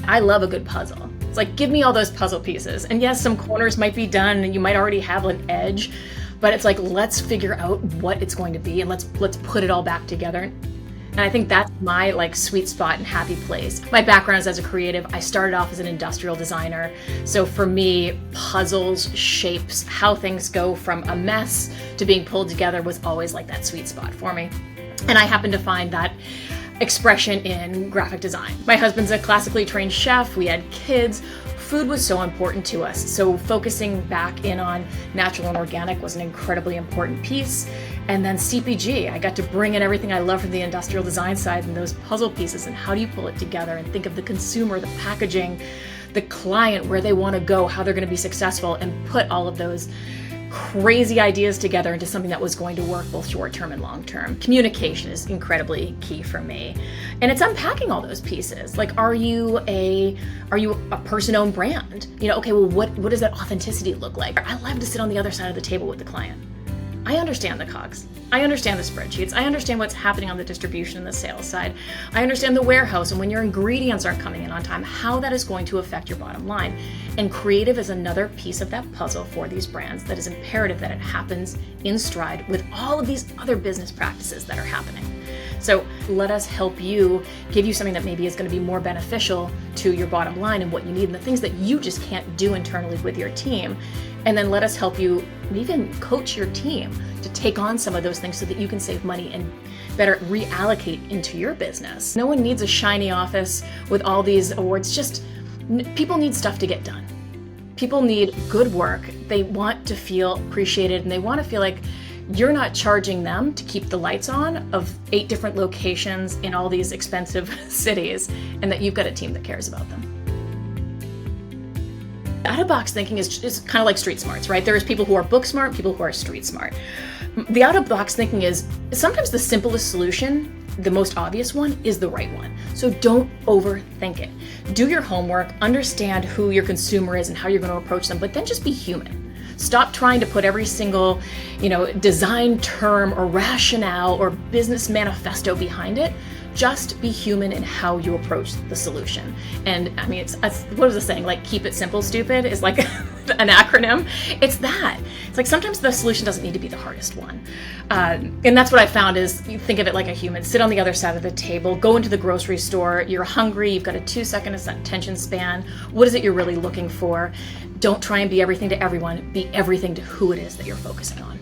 I love a good puzzle. It's like, give me all those puzzle pieces. And yes, some corners might be done and you might already have an edge, but it's like, let's figure out what it's going to be and let's put it all back together. And I think that's my like sweet spot and happy place. My background is as a creative. I started off as an industrial designer. So for me, puzzles, shapes, how things go from a mess to being pulled together was always like that sweet spot for me. And I happen to find that expression in graphic design. My husband's a classically trained chef. We had kids. Food was so important to us. So focusing back in on natural and organic was an incredibly important piece. And then CPG, I got to bring in everything I love from the industrial design side and those puzzle pieces and how do you pull it together and think of the consumer, the packaging, the client, where they want to go, how they're going to be successful, and put all of those crazy ideas together into something that was going to work both short-term and long-term. Communication is incredibly key for me. And it's unpacking all those pieces. Like, are you a person-owned brand? Okay, well, what does that authenticity look like? I love to sit on the other side of the table with the client. I understand the COGS. I understand the spreadsheets. I understand what's happening on the distribution and the sales side. I understand the warehouse and when your ingredients aren't coming in on time, how that is going to affect your bottom line. And creative is another piece of that puzzle for these brands that is imperative that it happens in stride with all of these other business practices that are happening. So let us help you, give you something that maybe is going to be more beneficial to your bottom line and what you need and the things that you just can't do internally with your team. And then let us help you even coach your team to take on some of those things so that you can save money and better reallocate into your business. No one needs a shiny office with all these awards. Just people need stuff to get done. People need good work. They want to feel appreciated and they want to feel like you're not charging them to keep the lights on of 8 different locations in all these expensive cities and that you've got a team that cares about them. Out-of-box thinking is kind of like street smarts, right? There's people who are book smart, people who are street smart. The out-of-box thinking is sometimes the simplest solution, the most obvious one, is the right one. So don't overthink it. Do your homework, understand who your consumer is and how you're going to approach them, but then just be human. Stop trying to put every single, design term or rationale or business manifesto behind it. Just be human in how you approach the solution. And I mean, what is the saying? Like, keep it simple, stupid is like an acronym. It's that. It's like sometimes the solution doesn't need to be the hardest one. And that's what I found is you think of it like a human. Sit on the other side of the table, go into the grocery store, you're hungry, you've got a 2-second attention span. What is it you're really looking for? Don't try and be everything to everyone. Be everything to who it is that you're focusing on.